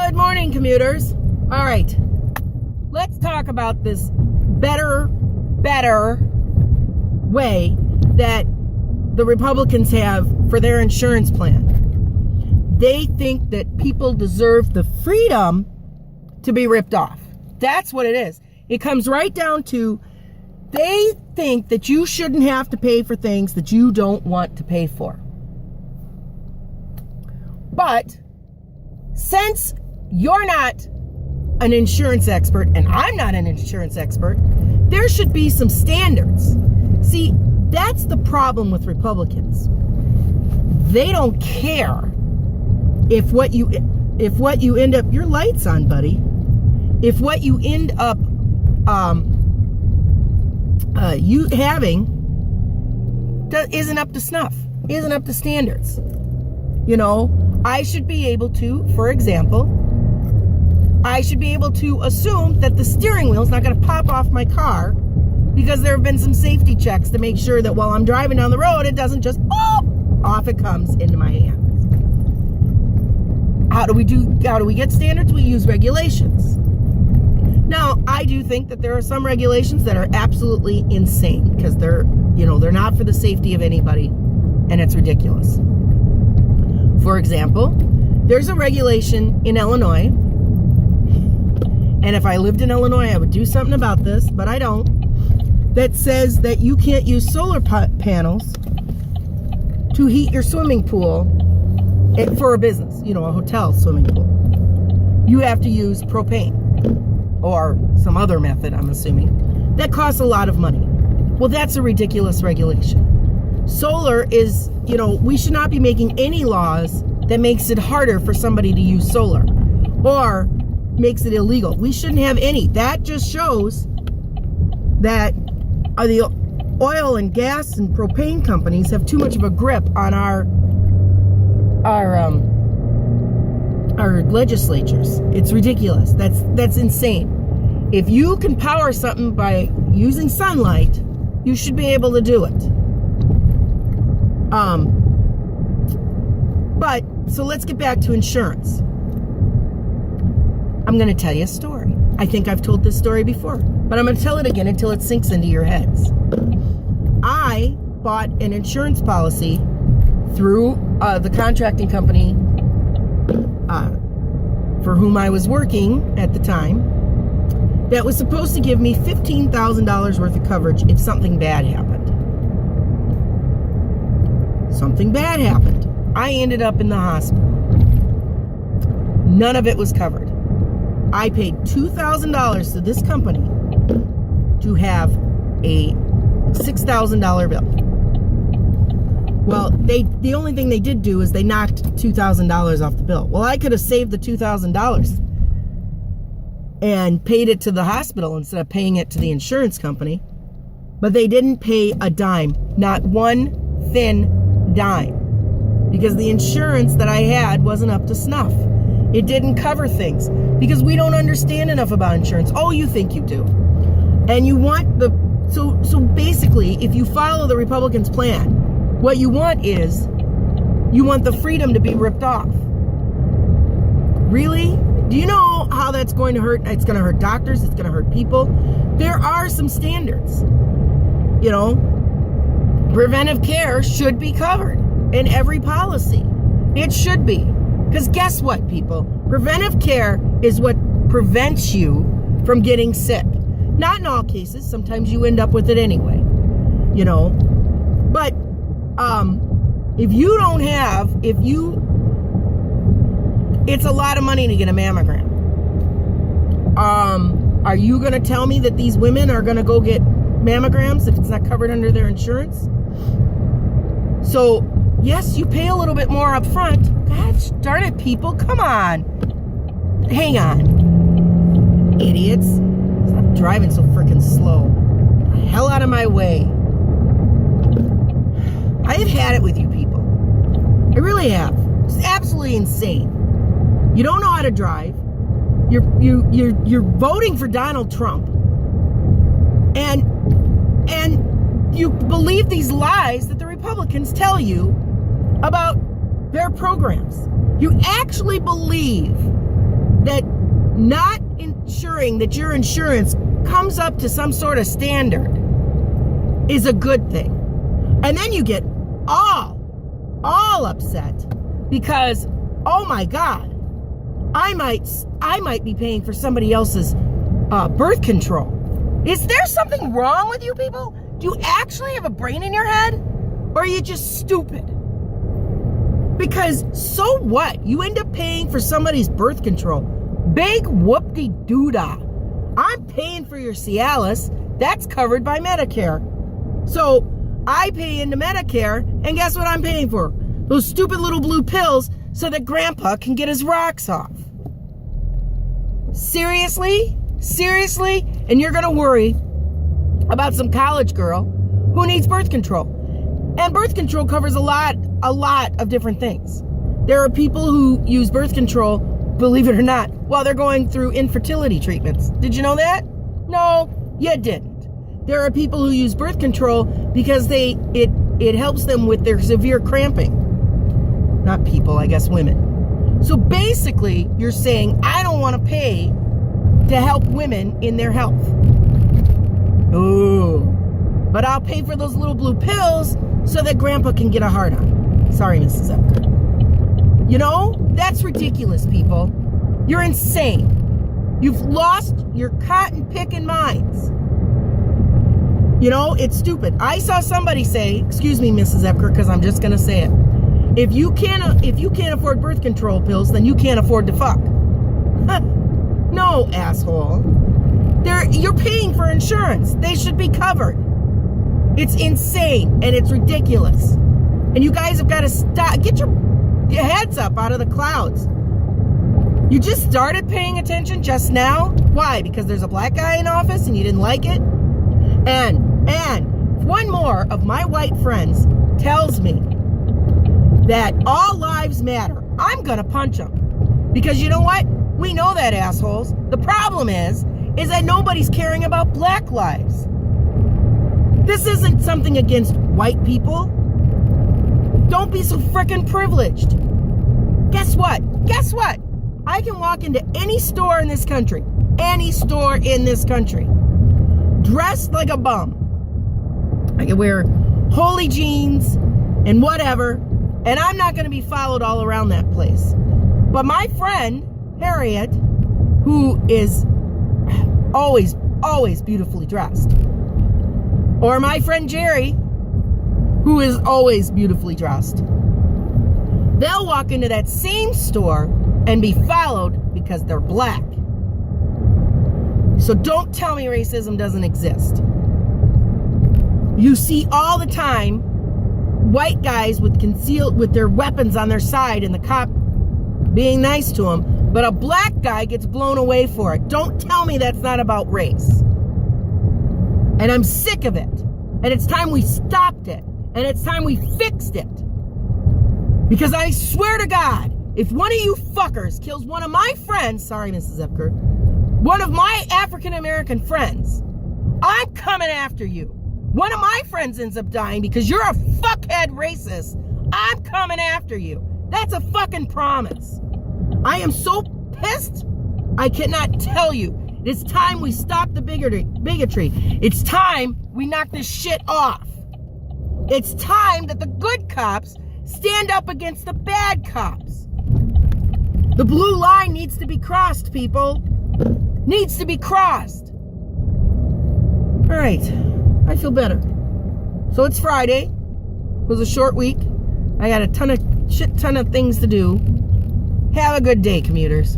Good morning, commuters. All right, let's talk about this better way that the Republicans have for their insurance plan. They think that people deserve the freedom to be ripped off. That's what it is. It comes right down to they think that you shouldn't have to pay for things that you don't want to pay for. But since you're not an insurance expert and I'm not an insurance expert, there should be some standards. See, that's the problem with Republicans. They don't care if what you end up, your light's on, buddy. If what you end up you having isn't up to snuff, isn't up to standards. You know, I should be able to, for example, I should be able to assume that the steering wheel is not going to pop off my car because there have been some safety checks to make sure that while I'm driving down the road, it doesn't just pop, off it comes into my hands. How do we get standards? We use regulations. Now, I do think that there are some regulations that are absolutely insane because they're not for the safety of anybody, and it's ridiculous. For example, there's a regulation in Illinois, and if I lived in Illinois, I would do something about this, but I don't, that says that you can't use solar panels to heat your swimming pool for a business, a hotel swimming pool. You have to use propane or some other method, I'm assuming, that costs a lot of money. Well, that's a ridiculous regulation. Solar is, we should not be making any laws that makes it harder for somebody to use solar or makes it illegal. We shouldn't have any. That just shows that the oil and gas and propane companies have too much of a grip on our legislatures. It's ridiculous. That's insane. If you can power something by using sunlight, you should be able to do it. So let's get back to insurance. I'm going to tell you a story. I think I've told this story before, but I'm going to tell it again until it sinks into your heads. I bought an insurance policy through the contracting company for whom I was working at the time that was supposed to give me $15,000 worth of coverage if something bad happened. Something bad happened. I ended up in the hospital. None of it was covered. I paid $2,000 to this company to have a $6,000 bill. Well, the only thing they did do is they knocked $2,000 off the bill. Well, I could have saved the $2,000 and paid it to the hospital instead of paying it to the insurance company. But they didn't pay a dime, not one thin dime, because the insurance that I had wasn't up to snuff. It didn't cover things because we don't understand enough about insurance. Oh, you think you do. And you want so basically, if you follow the Republicans' plan, what you want is you want the freedom to be ripped off. Really? Do you know how that's going to hurt? It's going to hurt doctors. It's going to hurt people. There are some standards. Preventive care should be covered in every policy. It should be. Because guess what, people? Preventive care is what prevents you from getting sick. Not in all cases. Sometimes you end up with it anyway. But it's a lot of money to get a mammogram. Are you going to tell me that these women are going to go get mammograms if it's not covered under their insurance? So, yes, you pay a little bit more up front. Gosh darn it, people. Come on. Hang on. Idiots. Stop driving so freaking slow. Get the hell out of my way. I have had it with you people. I really have. It's absolutely insane. You don't know how to drive. You're voting for Donald Trump. And you believe these lies that the Republicans tell you about their programs. You actually believe that not ensuring that your insurance comes up to some sort of standard is a good thing. And then you get all upset because, oh my God, I might be paying for somebody else's birth control. Is there something wrong with you people? Do you actually have a brain in your head? Or are you just stupid? Because so what? You end up paying for somebody's birth control. Big whoop-de-doo-dah. I'm paying for your Cialis. That's covered by Medicare. So I pay into Medicare, and guess what I'm paying for? Those stupid little blue pills so that Grandpa can get his rocks off. Seriously? Seriously? And you're going to worry about some college girl who needs birth control. And birth control covers a lot of different things. There are people who use birth control, believe it or not, while they're going through infertility treatments. Did you know that? No, you didn't. There are people who use birth control because it helps them with their severe cramping. Not people, I guess women. So basically, you're saying, I don't want to pay to help women in their health. Ooh. But I'll pay for those little blue pills so that Grandpa can get a hard-on. Sorry, Mrs. Epker. You know, that's ridiculous, people. You're insane. You've lost your cotton-picking minds. You know, it's stupid. I saw somebody say, excuse me, Mrs. Epker, because I'm just going to say it. If you can't afford birth control pills, then you can't afford to fuck. No, asshole. You're paying for insurance. They should be covered. It's insane and it's ridiculous. And you guys have got to stop. Get your heads up out of the clouds. You just started paying attention just now? Why? Because there's a black guy in office and you didn't like it? And one more of my white friends tells me that all lives matter. I'm gonna punch him. Because you know what? We know that, assholes. The problem is that nobody's caring about black lives. This isn't something against white people. Don't be so frickin' privileged. Guess what? I can walk into any store in this country, dressed like a bum. I can wear holy jeans and whatever, and I'm not going to be followed all around that place. But my friend, Harriet, who is always beautifully dressed, or my friend Jerry, who is always beautifully dressed, they'll walk into that same store and be followed because they're black. So don't tell me racism doesn't exist. You see all the time white guys with their weapons on their side and the cop being nice to them, but a black guy gets blown away for it. Don't tell me that's not about race. And I'm sick of it. And it's time we stopped it. And it's time we fixed it. Because I swear to God, if one of you fuckers kills one of my friends, sorry, Mrs. Epker, one of my African-American friends, I'm coming after you. One of my friends ends up dying because you're a fuckhead racist. I'm coming after you. That's a fucking promise. I am so pissed, I cannot tell you. It's time we stop the bigotry. It's time we knock this shit off. It's time that the good cops stand up against the bad cops. The blue line needs to be crossed, people. Needs to be crossed. All right, I feel better. So it's Friday. It was a short week. I got a shit ton of things to do. Have a good day, commuters.